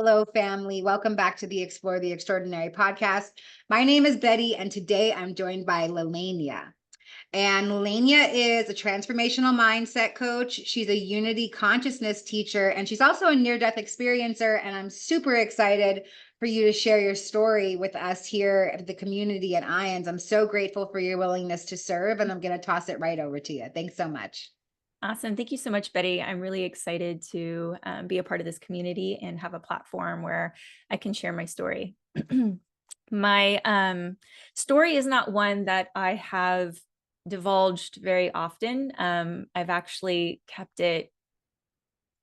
Hello, family. Welcome back to the Explore the Extraordinary podcast. My name is Betty, and today I'm joined by Lelañea. And Lenia is a transformational mindset coach. She's a unity consciousness teacher, and she's also a near-death experiencer. And I'm super excited for you to share your story with us here at the community at IANDS. I'm so grateful for your willingness to serve, and I'm going to toss it right over to you. Thanks so much. Awesome. Thank you so much, Betty. I'm really excited to be a part of this community and have a platform where I can share my story. My story is not one that I have divulged very often. I've actually kept it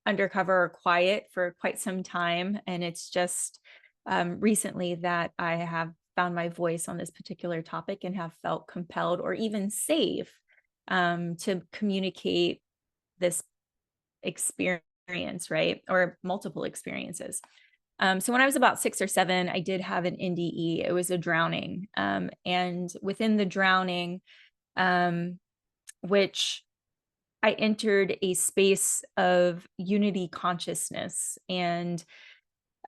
undercover or quiet for quite some time. And it's just recently that I have found my voice on this particular topic and have felt compelled or even safe to communicate this experience, right? Or multiple experiences. So when I was about 6 or 7, I did have an NDE. It was a drowning. And within the drowning, which I entered a space of unity consciousness and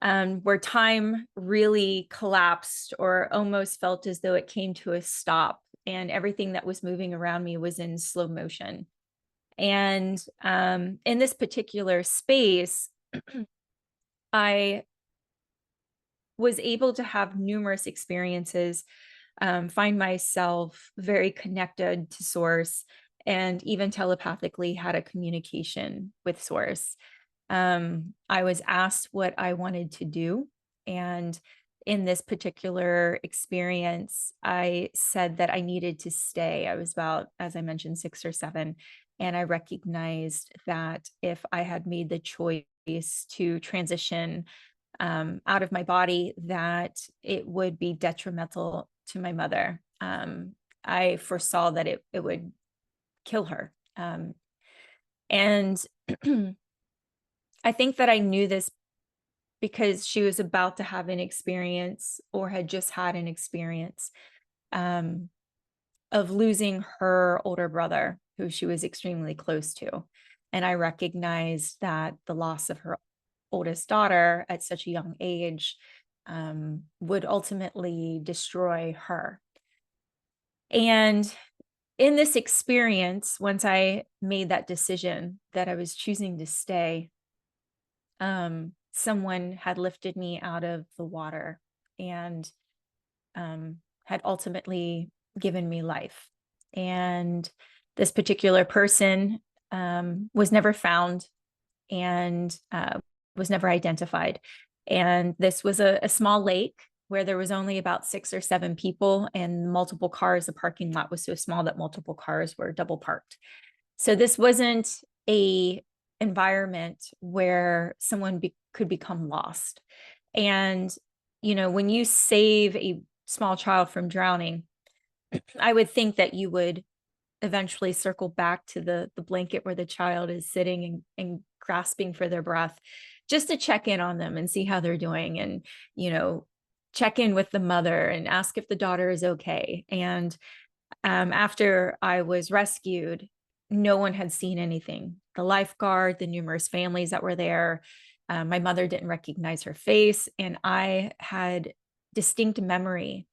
where time really collapsed or almost felt as though it came to a stop and everything that was moving around me was in slow motion. And in this particular space, I was able to have numerous experiences, find myself very connected to source, and even telepathically had a communication with source. I was asked what I wanted to do. And in this particular experience, I said that I needed to stay. I was about, as I mentioned, 6 or 7. And I recognized that if I had made the choice to transition out of my body, that it would be detrimental to my mother. I foresaw that it would kill her. And I think that I knew this because she was about to have an experience or had just had an experience of losing her older brother, who she was extremely close to. And I recognized that the loss of her oldest daughter at such a young age would ultimately destroy her. And in this experience, once I made that decision that I was choosing to stay, someone had lifted me out of the water and had ultimately given me life. And this particular person was never found and was never identified. And this was a small lake where there was only about 6 or 7 people and multiple cars. The parking lot was so small that multiple cars were double parked. So this wasn't a environment where someone could become lost. And, you know, when you save a small child from drowning, I would think that you would eventually circle back to the blanket where the child is sitting and grasping for their breath, just to check in on them and see how they're doing, and, you know, check in with the mother and ask if the daughter is okay. And after I was rescued, no one had seen anything. The lifeguard, the numerous families that were there, my mother didn't recognize her face, and I had distinct memory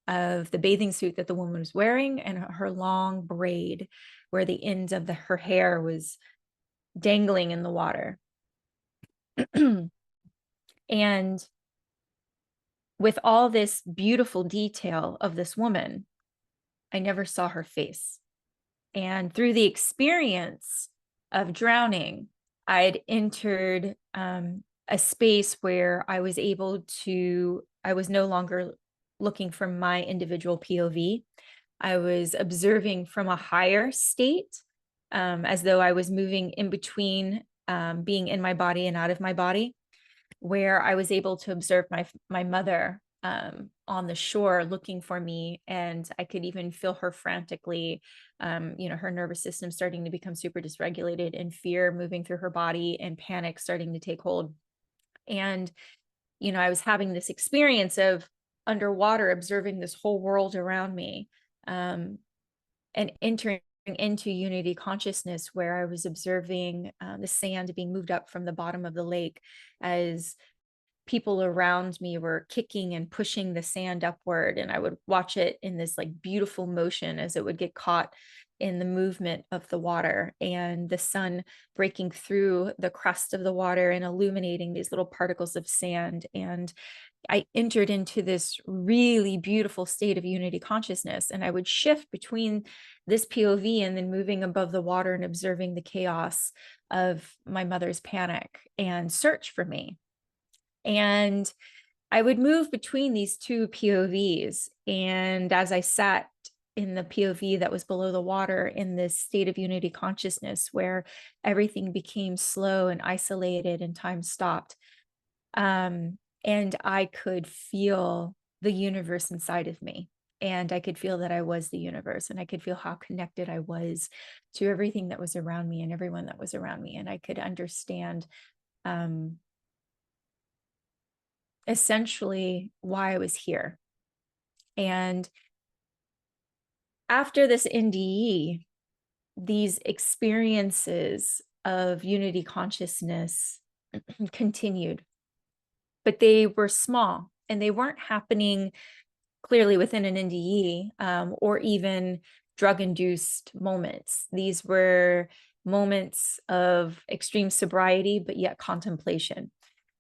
of the bathing suit that the woman was wearing and her long braid where the ends of her hair was dangling in the water. And with all this beautiful detail of this woman, I never saw her face. And through the experience of drowning, I had entered a space where I was no longer looking from my individual POV. I was observing from a higher state, as though I was moving in between being in my body and out of my body, where I was able to observe my mother on the shore looking for me. And I could even feel her frantically, her nervous system starting to become super dysregulated, and fear moving through her body and panic starting to take hold. And, I was having this experience of underwater, observing this whole world around me, and entering into unity consciousness, where I was observing the sand being moved up from the bottom of the lake as people around me were kicking and pushing the sand upward, and I would watch it in this like beautiful motion as it would get caught in the movement of the water, and the sun breaking through the crust of the water and illuminating these little particles of sand. And I entered into this really beautiful state of unity consciousness, and I would shift between this POV and then moving above the water and observing the chaos of my mother's panic and search for me. And I would move between these two POVs. And as I sat in the POV that was below the water in this state of unity consciousness where everything became slow and isolated and time stopped, and I could feel the universe inside of me. And I could feel that I was the universe, and I could feel how connected I was to everything that was around me and everyone that was around me. And I could understand essentially why I was here. And after this NDE, these experiences of unity consciousness continued, but they were small and they weren't happening clearly within an NDE or even drug-induced moments. These were moments of extreme sobriety, but yet contemplation.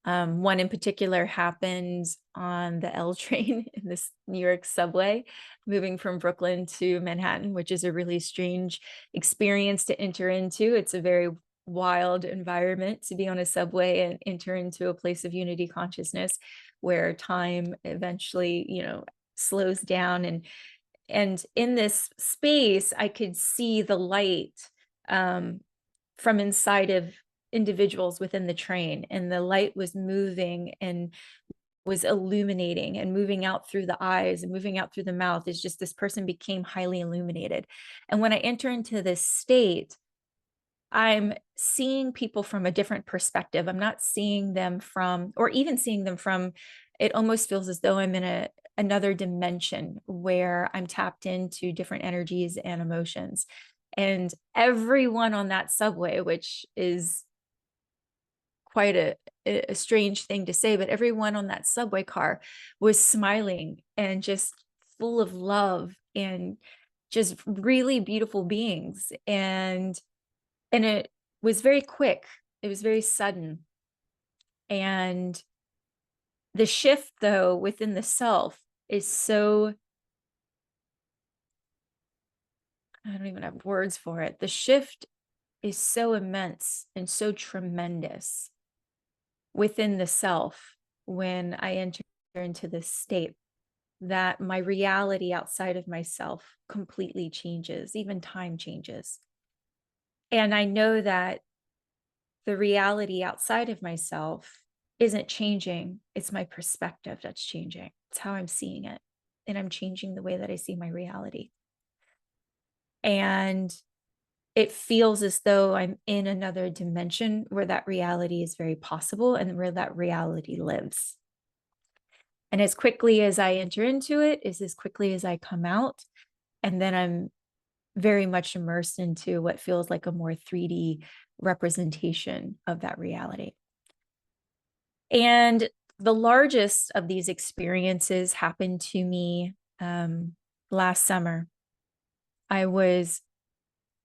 One in particular happened on the L train in this New York subway, moving from Brooklyn to Manhattan, which is a really strange experience to enter into. It's a very wild environment to be on a subway and enter into a place of unity consciousness where time eventually, slows down. And in this space, I could see the light from inside of individuals within the train, and the light was moving and was illuminating and moving out through the eyes and moving out through the mouth. Is just this person became highly illuminated. And when I enter into this state, I'm seeing people from a different perspective. I'm not seeing them from, or even seeing them from, it almost feels as though I'm in another dimension where I'm tapped into different energies and emotions. And everyone on that subway, which is quite a strange thing to say, but everyone on that subway car was smiling and just full of love and just really beautiful beings. And it was very quick. It was very sudden. And the shift, though, within the self is so, I don't even have words for it. The shift is so immense and so tremendous within the self when I enter into this state that my reality outside of myself completely changes, even time changes. And I know that the reality outside of myself isn't changing. It's my perspective that's changing. It's how I'm seeing it. And I'm changing the way that I see my reality. And it feels as though I'm in another dimension where that reality is very possible and where that reality lives. And as quickly as I enter into it is as quickly as I come out. And then I'm very much immersed into what feels like a more 3D representation of that reality. And the largest of these experiences happened to me last summer. I was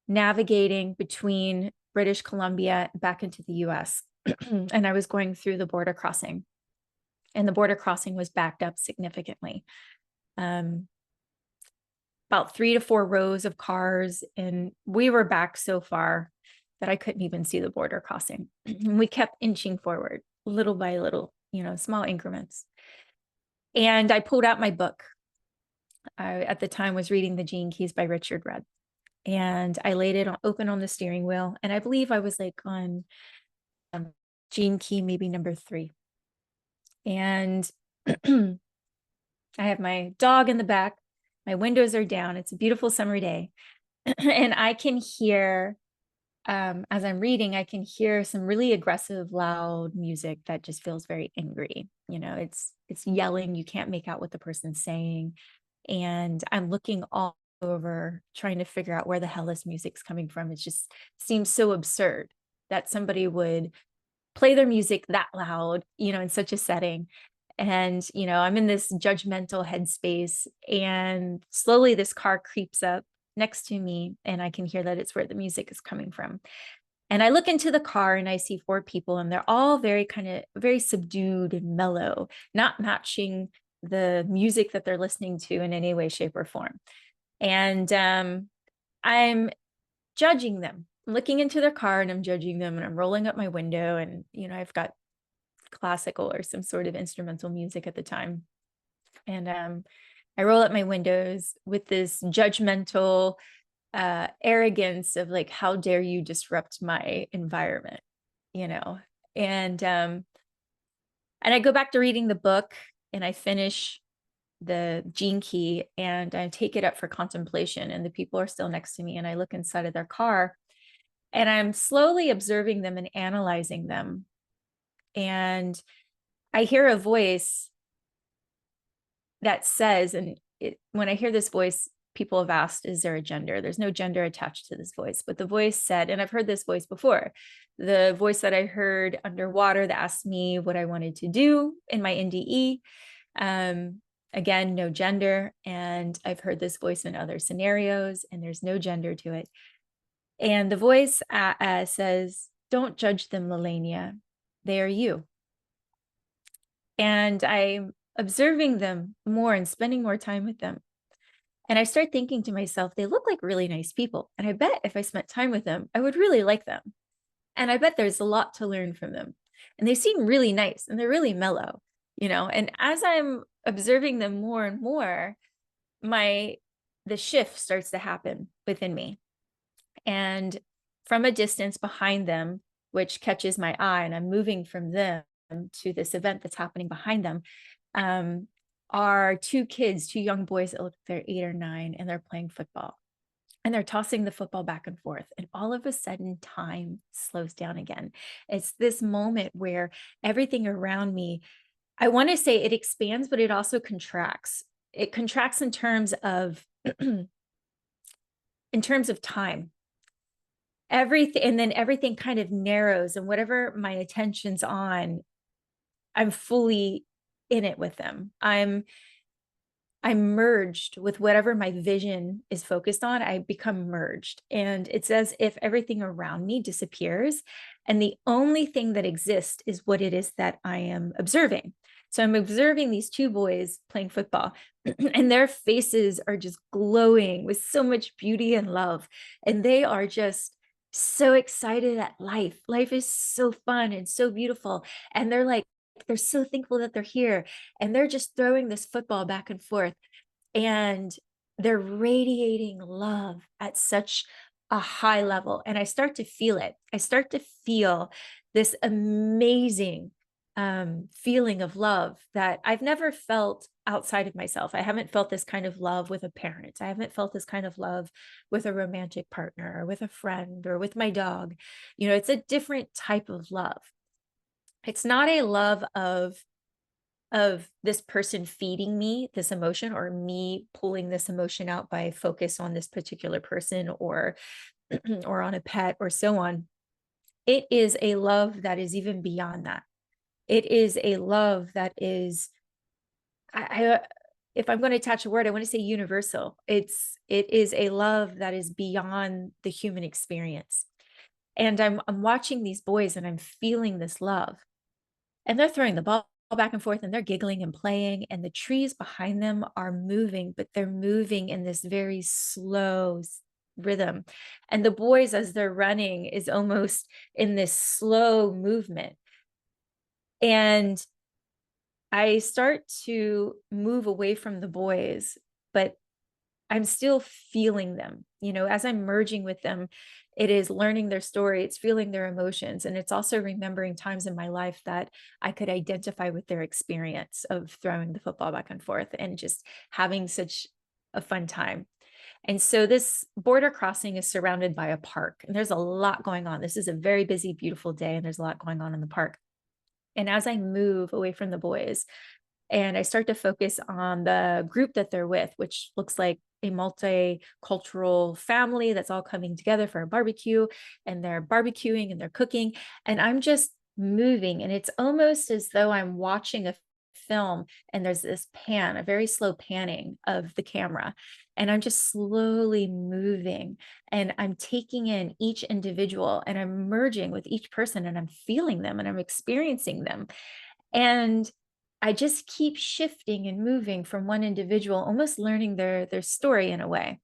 navigating between British Columbia back into the US, and I was going through the border crossing, and the border crossing was backed up significantly. About 3 to 4 rows of cars, and we were back so far that I couldn't even see the border crossing. We kept inching forward little by little, small increments. And I pulled out my book. I, at the time, was reading The Gene Keys by Richard Rudd. And I laid it open on the steering wheel. And I believe I was like on Gene Key, maybe number 3. And I have my dog in the back. My windows are down. It's a beautiful summer day. And I can hear, as I'm reading, I can hear some really aggressive, loud music that just feels very angry. It's yelling. You can't make out what the person's saying. And I'm looking all over trying to figure out where the hell this music's coming from. It just seems so absurd that somebody would play their music that loud, in such a setting. And, I'm in this judgmental headspace, and slowly this car creeps up next to me, and I can hear that it's where the music is coming from. And I look into the car and I see 4 people, and they're all very subdued and mellow, not matching the music that they're listening to in any way, shape, or form. And I'm judging them. I'm looking into their car and I'm judging them, and I'm rolling up my window, and I've got classical or some sort of instrumental music at the time. And I roll up my windows with this judgmental arrogance of like, how dare you disrupt my environment, and I go back to reading the book, and I finish the Gene Key, and I take it up for contemplation, and the people are still next to me, and I look inside of their car, and I'm slowly observing them and analyzing them. And I hear a voice that says, when I hear this voice, people have asked, is there a gender? There's no gender attached to this voice, but the voice said, and I've heard this voice before, the voice that I heard underwater that asked me what I wanted to do in my NDE. Again, no gender. And I've heard this voice in other scenarios, and there's no gender to it. And the voice says, don't judge them, Lelañea. They are you. And I'm observing them more and spending more time with them. And I start thinking to myself, they look like really nice people. And I bet if I spent time with them, I would really like them. And I bet there's a lot to learn from them. And they seem really nice, and they're really mellow, and as I'm observing them more and more, the shift starts to happen within me. And from a distance behind them, which catches my eye, and I'm moving from them to this event that's happening behind them, are 2 kids, 2 young boys that look like they're 8 or 9, and they're playing football. And they're tossing the football back and forth. And all of a sudden, time slows down again. It's this moment where everything around me, I want to say it expands, but it also contracts. It contracts in terms of time. Everything, and then everything kind of narrows, and whatever my attention's on, I'm fully in it with them. I'm merged with whatever my vision is focused on. I become merged, and it's as if everything around me disappears, and the only thing that exists is what it is that I am observing. So I'm observing these 2 boys playing football, and their faces are just glowing with so much beauty and love, and they are just so excited at life. Life is so fun and so beautiful, and they're so thankful that they're here, and they're just throwing this football back and forth, and they're radiating love at such a high level. And I start to feel it. I start to feel this amazing feeling of love that I've never felt outside of myself. I haven't felt this kind of love with a parent. I haven't felt this kind of love with a romantic partner, or with a friend, or with my dog. It's a different type of love. It's not a love of this person feeding me this emotion, or me pulling this emotion out by focus on this particular person, or or on a pet, or so on. It is a love that is even beyond that. It is a love that is, if I'm going to attach a word, I want to say universal. It is a love that is beyond the human experience. And I'm watching these boys, and I'm feeling this love. And they're throwing the ball back and forth, and they're giggling and playing, and the trees behind them are moving, but they're moving in this very slow rhythm. And the boys, as they're running, is almost in this slow movement. And I start to move away from the boys, but I'm still feeling them, as I'm merging with them. It is learning their story, it's feeling their emotions, and it's also remembering times in my life that I could identify with their experience of throwing the football back and forth and just having such a fun time. And so this border crossing is surrounded by a park, and there's a lot going on. This is a very busy, beautiful day, and there's a lot going on in the park. And as I move away from the boys, and I start to focus on the group that they're with, which looks like a multicultural family that's all coming together for a barbecue, and they're barbecuing and they're cooking. And I'm just moving. And it's almost as though I'm watching a film and there's this pan, a very slow panning of the camera. And I'm just slowly moving and I'm taking in each individual and I'm merging with each person and I'm feeling them and I'm experiencing them. And I just keep shifting and moving from one individual, almost learning their story in a way.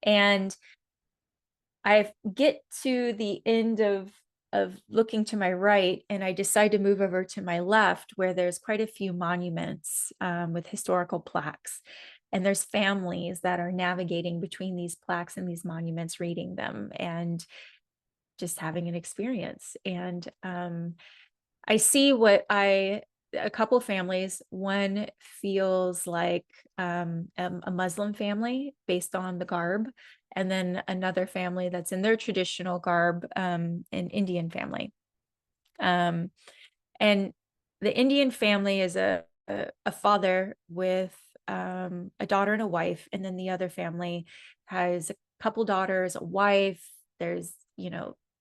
And I get to the end of looking to my right, and I decide to move over to my left, where there's quite a few monuments with historical plaques. And there's families that are navigating between these plaques and these monuments, reading them and just having an experience. And I see a couple families. One feels like a Muslim family based on the garb, and then another family that's in their traditional garb, an Indian family. And the Indian family is a father with a daughter and a wife, and then the other family has a couple daughters, a wife. There's,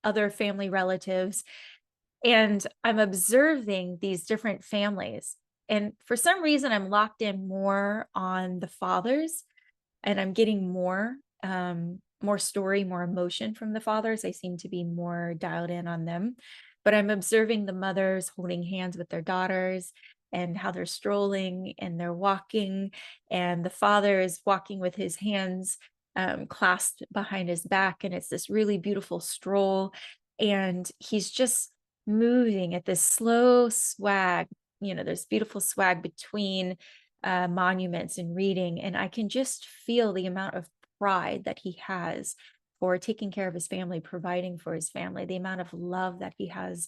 other family relatives. And I'm observing these different families. And for some reason, I'm locked in more on the fathers, and I'm getting more story, more emotion from the fathers. I seem to be more dialed in on them. But I'm observing the mothers holding hands with their daughters and how they're strolling and they're walking. And the father is walking with his hands clasped behind his back. And it's this really beautiful stroll. And he's just moving at this slow swag. There's beautiful swag between monuments and reading. And I can just feel the amount of pride that he has for taking care of his family, providing for his family, the amount of love that he has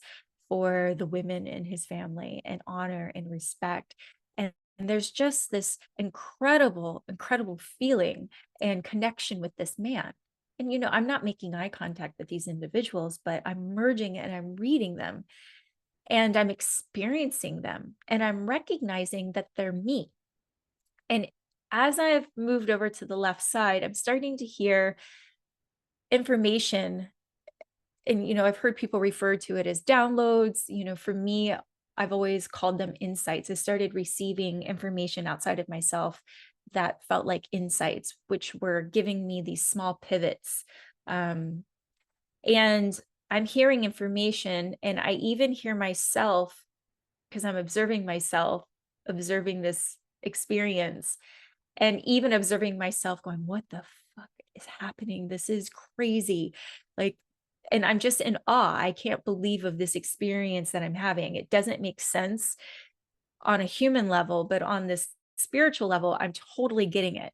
for the women in his family, and honor and respect. And there's just this incredible, incredible feeling and connection with this man. And, I'm not making eye contact with these individuals, but I'm merging and I'm reading them and I'm experiencing them and I'm recognizing that they're me. And as I've moved over to the left side, I'm starting to hear information. And, I've heard people refer to it as downloads. For me, I've always called them insights. I started receiving information outside of myself that felt like insights, which were giving me these small pivots. And I'm hearing information, and I even hear myself, because I'm observing myself, observing this experience, and even observing myself going, what the fuck is happening? This is crazy. Like, and I'm just in awe. I can't believe of this experience that I'm having. It doesn't make sense on a human level, but on this spiritual level, I'm totally getting it.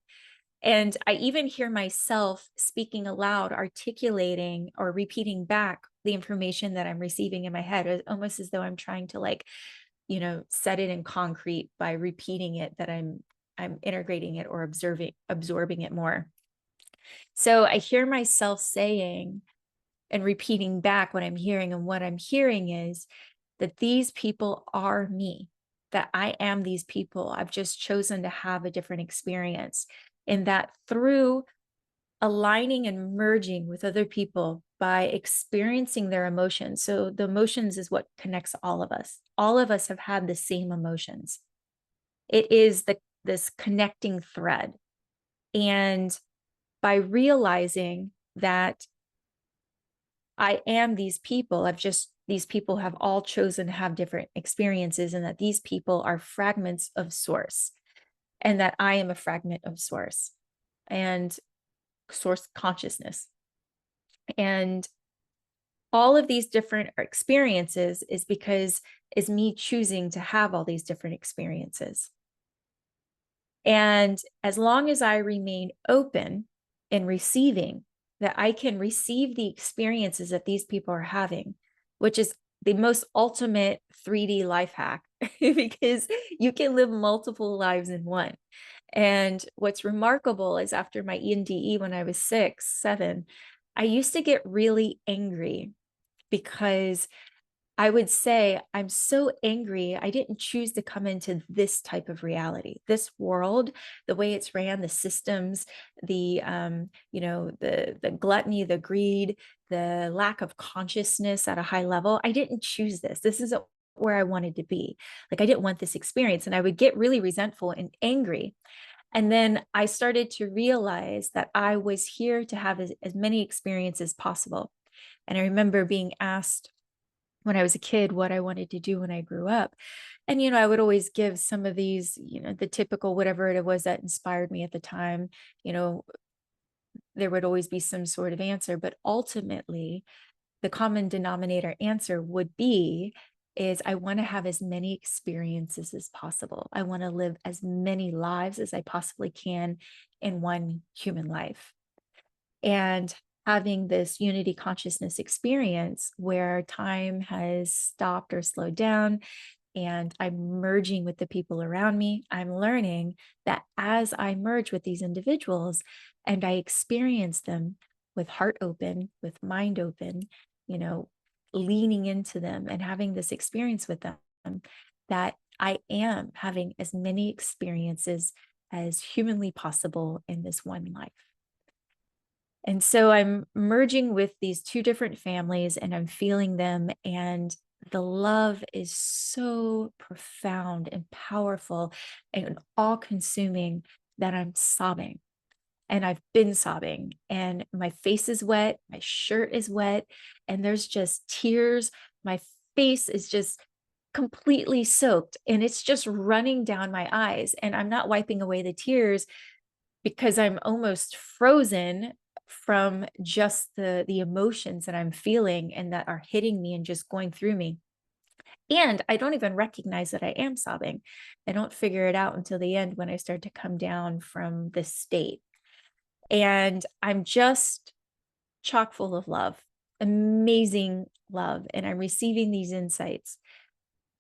And I even hear myself speaking aloud, articulating or repeating back the information that I'm receiving in my head, almost as though I'm trying to set it in concrete by repeating it, that I'm integrating it or absorbing it more. So I hear myself saying and repeating back what I'm hearing. And what I'm hearing is that these people are me, that I am these people. I've just chosen to have a different experience. And that through aligning and merging with other people by experiencing their emotions. So the emotions is what connects all of us. All of us have had the same emotions. It is this connecting thread. And by realizing that I am these people, these people have all chosen to have different experiences, and that these people are fragments of source, and that I am a fragment of source and source consciousness. And all of these different experiences is me choosing to have all these different experiences. And as long as I remain open and receiving, that I can receive the experiences that these people are having, which is the most ultimate 3D life hack, because you can live multiple lives in one. And what's remarkable is after my ENDE, when I was 6, 7, I used to get really angry because I would say, I'm so angry. I didn't choose to come into this type of reality, this world, the way it's ran, the systems, the gluttony, the greed, the lack of consciousness at a high level. I didn't choose this. This isn't where I wanted to be. Like, I didn't want this experience. And I would get really resentful and angry. And then I started to realize that I was here to have as many experiences as possible. And I remember being asked when I was a kid what I wanted to do when I grew up. And, I would always give some of these, the typical whatever it was that inspired me at the time. You know, there would always be some sort of answer, but ultimately, the common denominator answer would be is I want to have as many experiences as possible. I want to live as many lives as I possibly can in one human life. And having this unity consciousness experience where time has stopped or slowed down, and I'm merging with the people around me, I'm learning that as I merge with these individuals and I experience them with heart open, with mind open, leaning into them and having this experience with them, that I am having as many experiences as humanly possible in this one life. And so I'm merging with these two different families and I'm feeling them. And the love is so profound and powerful and all consuming that I'm sobbing. And I've been sobbing, and my face is wet, my shirt is wet, and there's just tears. My face is just completely soaked, and it's just running down my eyes. And I'm not wiping away the tears because I'm almost frozen from just the emotions that I'm feeling and that are hitting me and just going through me. And I don't even recognize that I am sobbing. I don't figure it out until the end when I start to come down from this state. And I'm just chock full of love, amazing love. And I'm receiving these insights.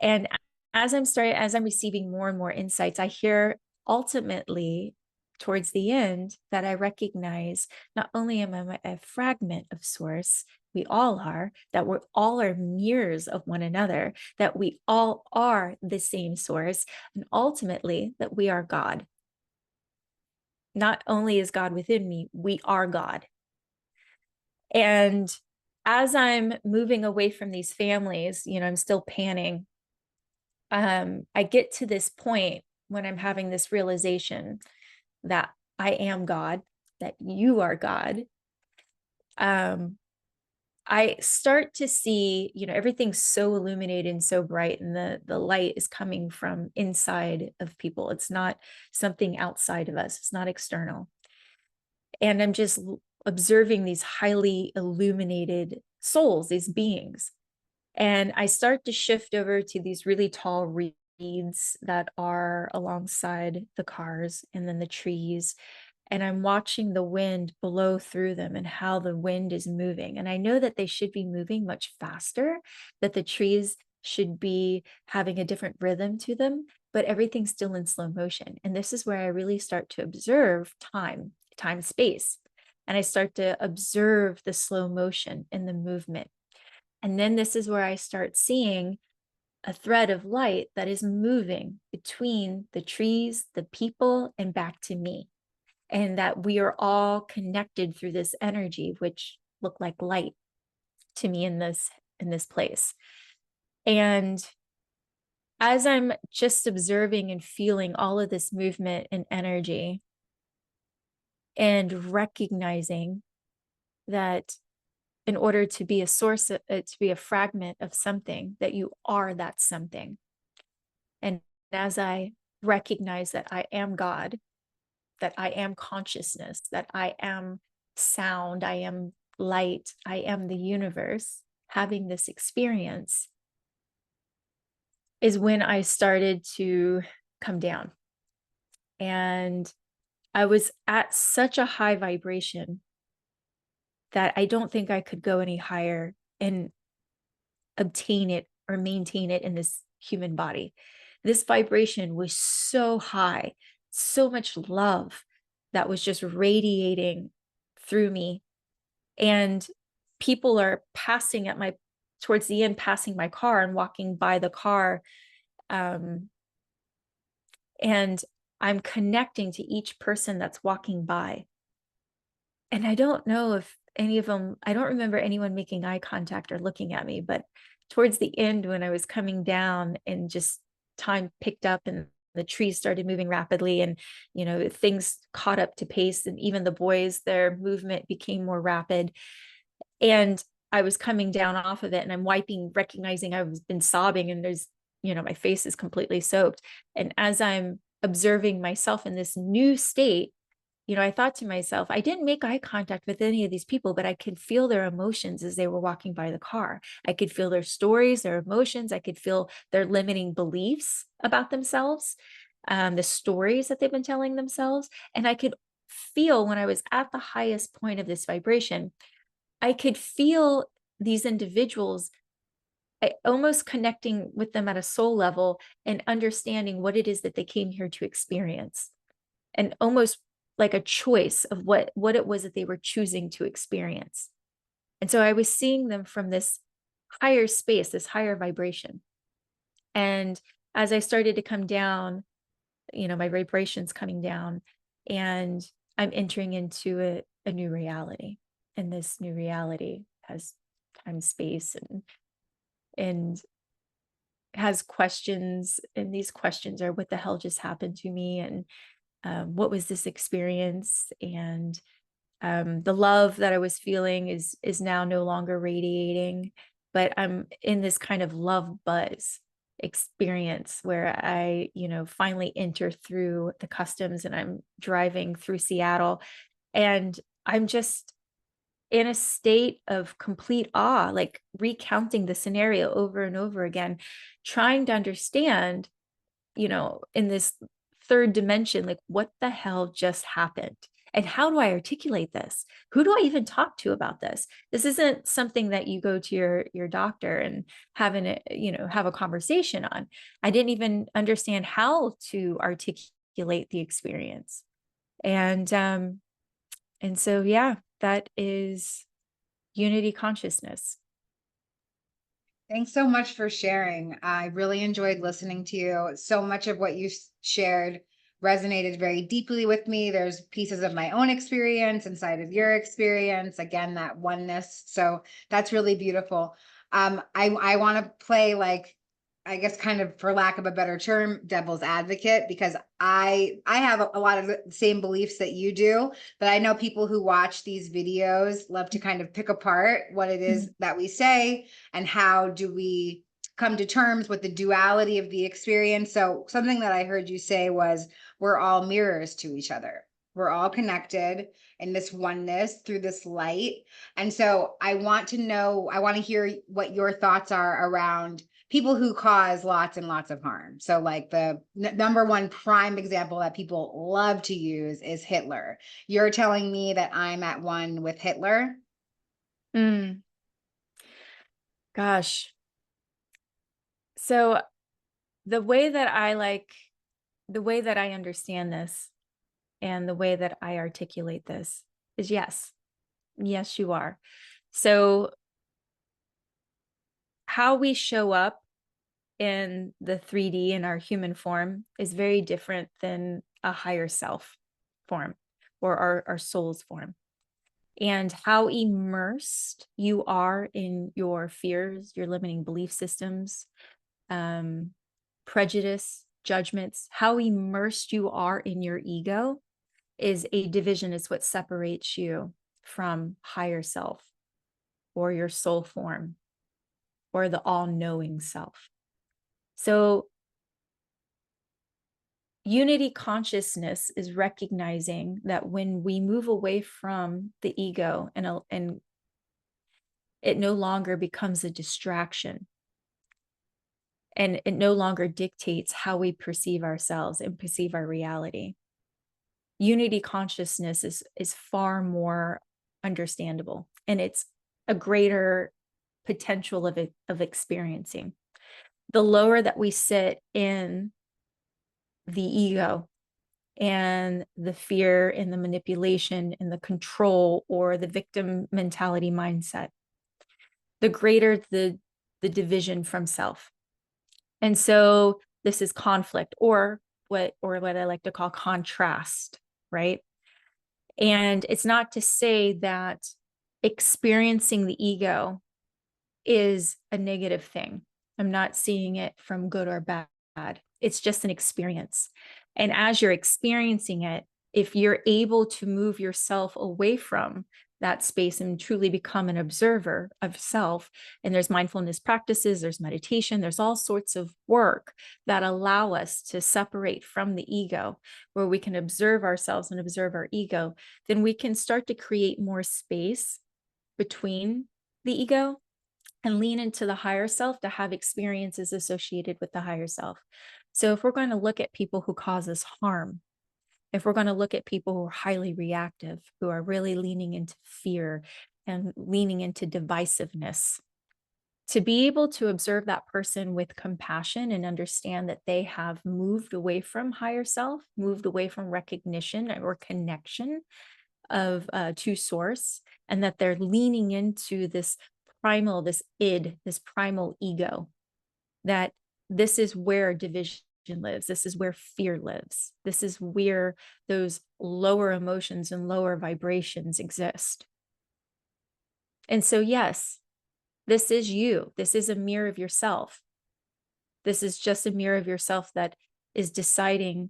And as I'm receiving more and more insights, I hear ultimately towards the end that I recognize not only am I a fragment of source, we all are, that we're all are mirrors of one another, that we all are the same source, and ultimately that we are God. Not only is God within me, we are God. And as I'm moving away from these families, I'm still panning. I get to this point when I'm having this realization that I am God, that you are God. I start to see, everything's so illuminated and so bright, and the light is coming from inside of people. It's not something outside of us. It's not external. And I'm just observing these highly illuminated souls, these beings. And I start to shift over to these really tall reeds that are alongside the cars and then the trees. And I'm watching the wind blow through them and how the wind is moving. And I know that they should be moving much faster, that the trees should be having a different rhythm to them, but everything's still in slow motion. And this is where I really start to observe time, space. And I start to observe the slow motion and the movement. And then this is where I start seeing a thread of light that is moving between the trees, the people, and back to me. And that we are all connected through this energy, which looked like light to me in this place. And as I'm just observing and feeling all of this movement and energy and recognizing that in order to be a source, to be a fragment of something, that you are that something. And as I recognize that I am God, that I am consciousness, that I am sound, I am light, I am the universe, having this experience is when I started to come down. And I was at such a high vibration that I don't think I could go any higher and obtain it or maintain it in this human body. This vibration was so high, so much love that was just radiating through me. And people are passing towards the end, passing my car and walking by the car. And I'm connecting to each person that's walking by. And I don't know any of them, I don't remember anyone making eye contact or looking at me, but towards the end, when I was coming down and just time picked up and the trees started moving rapidly, and, you know, things caught up to pace, and even the boys, their movement became more rapid. And I was coming down off of it, and I'm wiping, recognizing I've been sobbing, and there's, you know, my face is completely soaked. And as I'm observing myself in this new state, you know, I thought to myself, I didn't make eye contact with any of these people, but I could feel their emotions as they were walking by the car. I could feel their stories, their emotions. I could feel their limiting beliefs about themselves, the stories that they've been telling themselves. And I could feel, when I was at the highest point of this vibration, I could feel these individuals, almost connecting with them at a soul level and understanding what it is that they came here to experience, and almost like a choice of what it was that they were choosing to experience. And so I was seeing them from this higher space, this higher vibration. And as I started to come down, you know, my vibrations coming down, and I'm entering into a new reality. And this new reality has time, space, and has questions. And these questions are, what the hell just happened to me? And what was this experience? And the love that I was feeling is now no longer radiating, but I'm in this kind of love buzz experience where I, you know, finally enter through the customs, and I'm driving through Seattle, and I'm just in a state of complete awe, like recounting the scenario over and over again, trying to understand, you know, in this third dimension, like, what the hell just happened? And how do I articulate this? Who do I even talk to about this? This isn't something that you go to your doctor and have a conversation on. I didn't even understand how to articulate the experience. And so, yeah, that is unity consciousness. Thanks so much for sharing. I really enjoyed listening to you. So much of what you shared resonated very deeply with me. There's pieces of my own experience inside of your experience. Again, that oneness. So that's really beautiful. I want to play, like, I guess, kind of, for lack of a better term, devil's advocate, because I have a lot of the same beliefs that you do, but I know people who watch these videos love to kind of pick apart what it is that we say, and how do we come to terms with the duality of the experience. So something that I heard you say was, we're all mirrors to each other. We're all connected in this oneness through this light. And so I want to hear what your thoughts are around people who cause lots and lots of harm. So, like, the number one prime example that people love to use is Hitler. You're telling me that I'm at one with Hitler? Gosh. So the way that I understand this, and the way that I articulate this, is yes. Yes, you are. So how we show up in the 3D in our human form is very different than a higher self form, or our soul's form. And how immersed you are in your fears, your limiting belief systems, prejudice, judgments, how immersed you are in your ego is a division, is what separates you from higher self, or your soul form, or the all-knowing self. So unity consciousness is recognizing that when we move away from the ego, and it no longer becomes a distraction, and it no longer dictates how we perceive ourselves and perceive our reality. Unity consciousness is far more understandable, and it's a greater potential of experiencing. The lower that we sit in the ego, and the fear, and the manipulation, and the control, or the victim mentality mindset, the greater the division from self. And so this is conflict, or what I like to call contrast, right? And it's not to say that experiencing the ego is a negative thing. I'm not seeing it from good or bad. It's just an experience. And as you're experiencing it, if you're able to move yourself away from that space and truly become an observer of self, and there's mindfulness practices, there's meditation, there's all sorts of work that allow us to separate from the ego, where we can observe ourselves and observe our ego, then we can start to create more space between the ego and lean into the higher self to have experiences associated with the higher self. So if we're going to look at people who cause us harm, if we're going to look at people who are highly reactive, who are really leaning into fear and leaning into divisiveness, to be able to observe that person with compassion and understand that they have moved away from higher self, moved away from recognition or connection of to source, and that they're leaning into this primal, this id, this primal ego, that this is where division lives. This is where fear lives. This is where those lower emotions and lower vibrations exist. And so, yes, this is you. This is a mirror of yourself. This is just a mirror of yourself that is deciding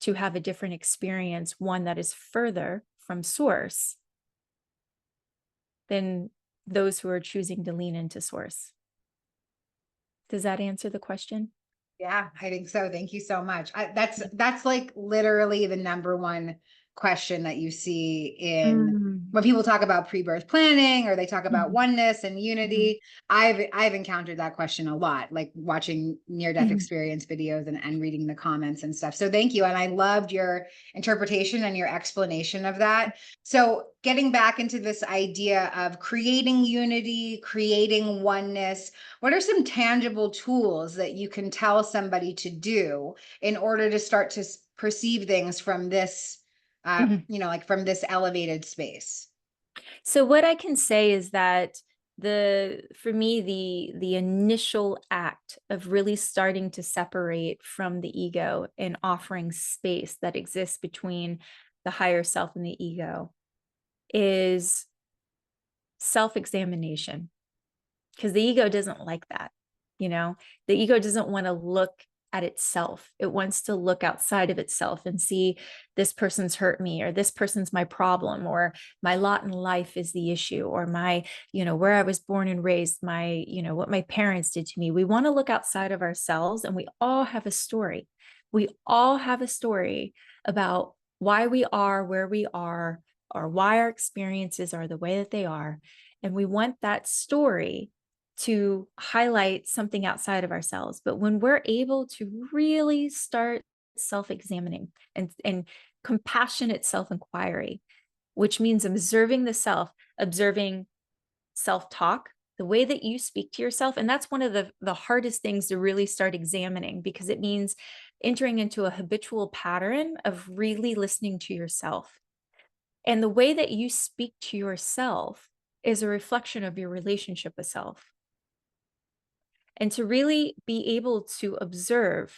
to have a different experience, one that is further from source than those who are choosing to lean into source. Does that answer the question? Yeah, I think so. Thank you so much. That's like literally the number one question that you see in when people talk about pre-birth planning, or they talk about oneness and unity. I've encountered that question a lot, like watching near-death experience videos and reading the comments and stuff. So thank you. And I loved your interpretation and your explanation of that. So getting back into this idea of creating unity, creating oneness, what are some tangible tools that you can tell somebody to do in order to start to perceive things from this, like from this elevated space? So what I can say is that for me, the initial act of really starting to separate from the ego and offering space that exists between the higher self and the ego is self-examination, because the ego doesn't like that. The ego doesn't want to look at itself. It wants to look outside of itself and see, this person's hurt me, or this person's my problem, or my lot in life is the issue, or my, where I was born and raised, my, what my parents did to me. We want to look outside of ourselves, and we all have a story. We all have a story about why we are where we are, or why our experiences are the way that they are. And we want that story to highlight something outside of ourselves. But when we're able to really start self-examining and compassionate self-inquiry, which means observing the self, observing self-talk, the way that you speak to yourself. And that's one of the hardest things to really start examining, because it means entering into a habitual pattern of really listening to yourself. And the way that you speak to yourself is a reflection of your relationship with self. And to really be able to observe,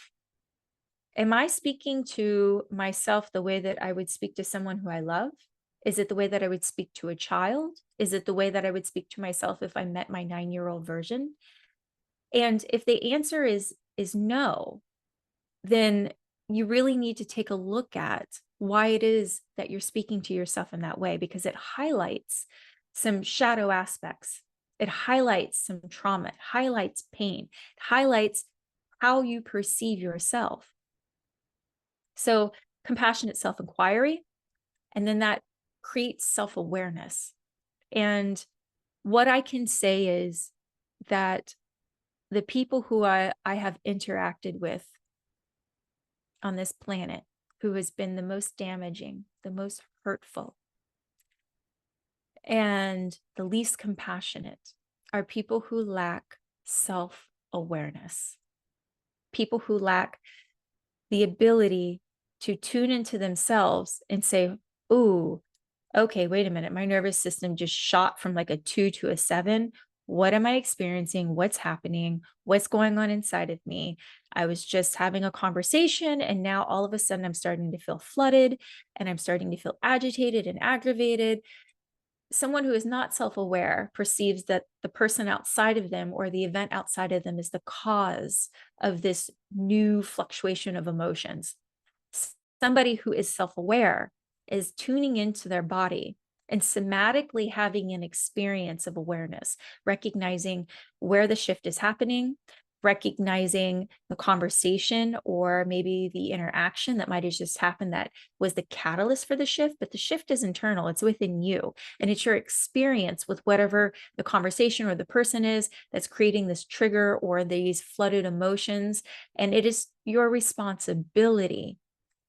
am I speaking to myself the way that I would speak to someone who I love? Is it the way that I would speak to a child? Is it the way that I would speak to myself if I met my 9-year-old version? And if the answer is no, then you really need to take a look at why it is that you're speaking to yourself in that way, because it highlights some shadow aspects. It highlights some trauma, it highlights pain, it highlights how you perceive yourself. So compassionate self-inquiry, and then that creates self-awareness. And what I can say is that the people who I have interacted with on this planet, who has been the most damaging, the most hurtful, and the least compassionate, are people who lack self-awareness, people who lack the ability to tune into themselves and say, ooh, okay, wait a minute, my nervous system just shot from like a 2 to a 7. What am I experiencing? What's happening? What's going on inside of me? I was just having a conversation, and now all of a sudden I'm starting to feel flooded, and I'm starting to feel agitated and aggravated. someone who is not self-aware perceives that the person outside of them or the event outside of them is the cause of this new fluctuation of emotions. Somebody who is self-aware is tuning into their body and somatically having an experience of awareness, recognizing where the shift is happening, recognizing the conversation or maybe the interaction that might have just happened that was the catalyst for the shift, but the shift is internal, it's within you. And it's your experience with whatever the conversation or the person is that's creating this trigger or these flooded emotions. And it is your responsibility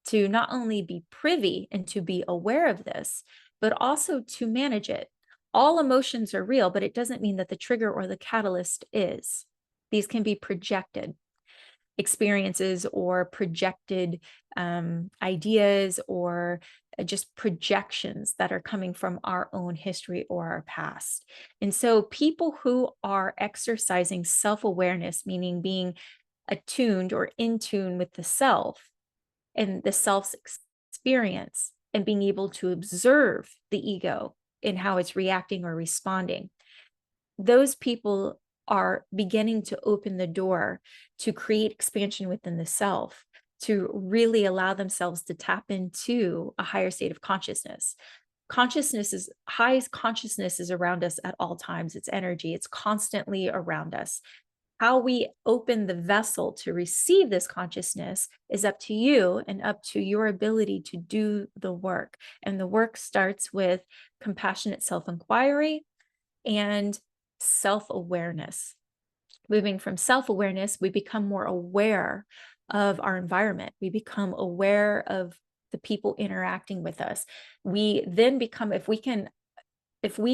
to not only be privy and to be aware of this, but also to manage it. All emotions are real, but it doesn't mean that the trigger or the catalyst is. These can be projected experiences or projected ideas or just projections that are coming from our own history or our past. And so people who are exercising self-awareness, meaning being attuned or in tune with the self and the self's experience and being able to observe the ego in how it's reacting or responding, those people are beginning to open the door to create expansion within the self, to really allow themselves to tap into a higher state of consciousness. Highest consciousness is around us at all times. It's energy. It's constantly around us. How we open the vessel to receive this consciousness is up to you and up to your ability to do the work. And the work starts with compassionate self-inquiry and self-awareness. Moving from self-awareness, we become more aware of our environment. We become aware of the people interacting with us. We then become, if we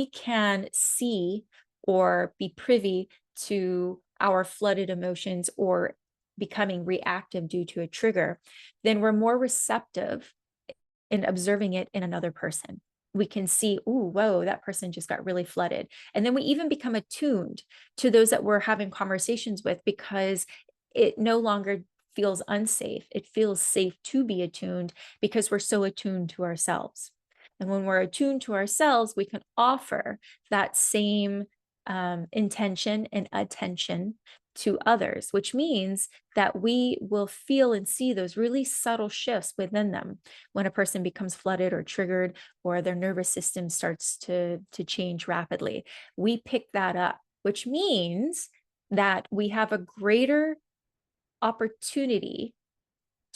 can see or be privy to our flooded emotions or becoming reactive due to a trigger, then we're more receptive in observing it in another person. We can see, ooh, whoa, that person just got really flooded. And then we even become attuned to those that we're having conversations with because it no longer feels unsafe. It feels safe to be attuned because we're so attuned to ourselves. And when we're attuned to ourselves, we can offer that same intention and attention to others, which means that we will feel and see those really subtle shifts within them when a person becomes flooded or triggered or their nervous system starts to change rapidly. We pick that up, which means that we have a greater opportunity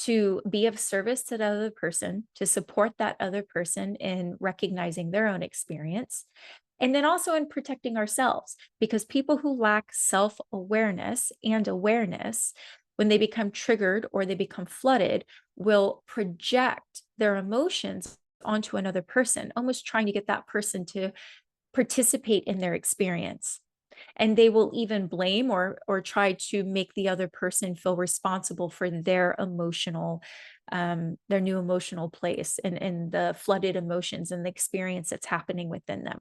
to be of service to the other person, to support that other person in recognizing their own experience. And then also in protecting ourselves, because people who lack self-awareness and awareness, when they become triggered or they become flooded, will project their emotions onto another person, almost trying to get that person to participate in their experience. And they will even blame or try to make the other person feel responsible for their emotional, their new emotional place and the flooded emotions and the experience that's happening within them.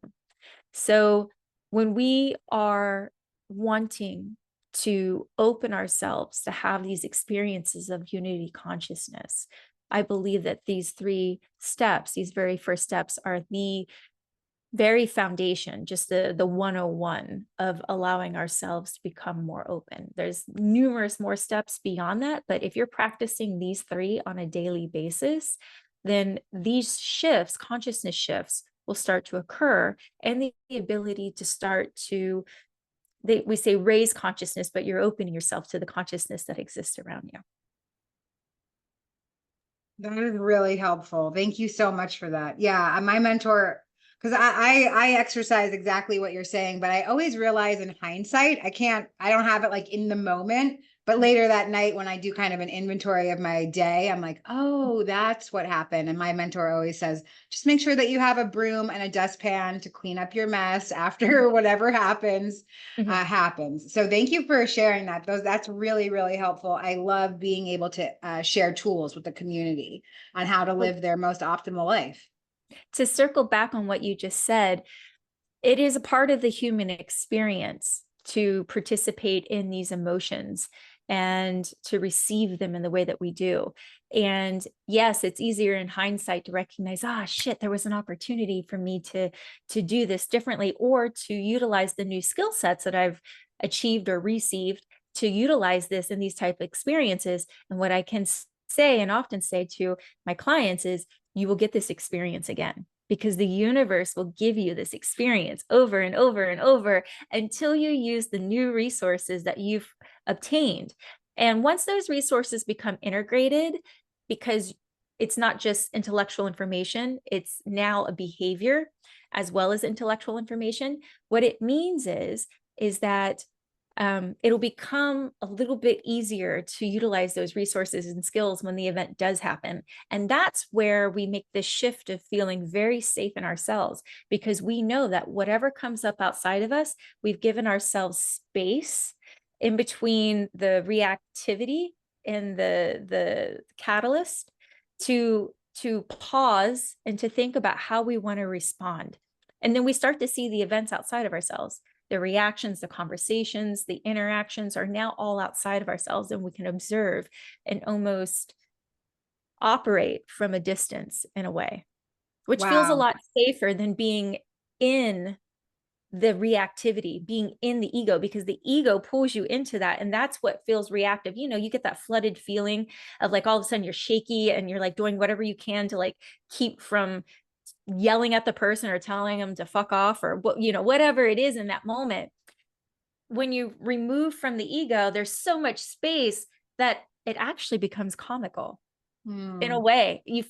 So when we are wanting to open ourselves to have these experiences of unity consciousness, I believe that these three steps, these very first steps, are the very foundation, just the 101 of allowing ourselves to become more open. There's numerous more steps beyond that, but if you're practicing these three on a daily basis, then these shifts, consciousness shifts, will start to occur, and the ability to start to, we say raise consciousness, but you're opening yourself to the consciousness that exists around you. That is really helpful. Thank you so much for that. Yeah, my mentor, because I exercise exactly what you're saying, but I always realize in hindsight, I don't have it like in the moment, but later that night when I do kind of an inventory of my day, I'm like, oh, that's what happened. And my mentor always says, just make sure that you have a broom and a dustpan to clean up your mess after whatever happens. Happens. So thank you for sharing that. That's really, really helpful. I love being able to share tools with the community on how to live their most optimal life. To circle back on what you just said, it is a part of the human experience to participate in these emotions. and to receive them in the way that we do. And yes, it's easier in hindsight to recognize, ah, shit, there was an opportunity for me to do this differently, or to utilize the new skill sets that I've achieved or received, to utilize this in these type of experiences. And what I can say and often say to my clients is, you will get this experience again, because the universe will give you this experience over and over and over until you use the new resources that you've obtained. And once those resources become integrated, because it's not just intellectual information, it's now a behavior as well as intellectual information. What it means is that it'll become a little bit easier to utilize those resources and skills when the event does happen. And that's where we make this shift of feeling very safe in ourselves, because we know that whatever comes up outside of us, we've given ourselves space in between the reactivity and the catalyst to pause and to think about how we want to respond. And then we start to see the events outside of ourselves. The reactions, the conversations, the interactions are now all outside of ourselves, and we can observe and almost operate from a distance in a way, which feels a Wow. lot safer than being in the reactivity, being in the ego, because the ego pulls you into that. And that's what feels reactive. You know, you get that flooded feeling of like all of a sudden you're shaky and you're like doing whatever you can to like keep from yelling at the person or telling them to fuck off, or what, you know, whatever it is in that moment. When you remove from the ego, there's so much space that it actually becomes comical in a Hmm. way. You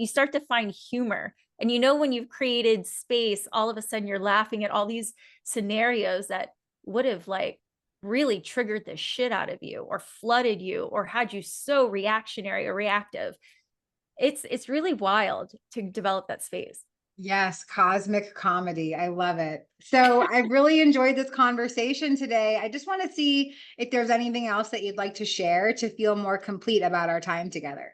start to find humor. And you know, when you've created space, all of a sudden you're laughing at all these scenarios that would have like really triggered the shit out of you or flooded you or had you so reactionary or reactive. It's really wild to develop that space. Yes, cosmic comedy. I love it. So I really enjoyed this conversation today. I just want to see if there's anything else that you'd like to share to feel more complete about our time together.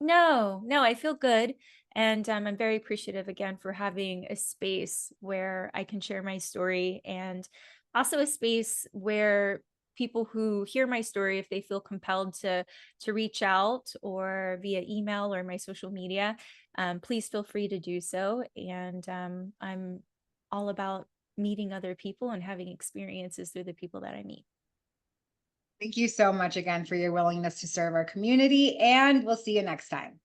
No, I feel good. And I'm very appreciative again for having a space where I can share my story, and also a space where people who hear my story, if they feel compelled to reach out or via email or my social media, please feel free to do so. And I'm all about meeting other people and having experiences through the people that I meet. Thank you so much again for your willingness to serve our community, and we'll see you next time.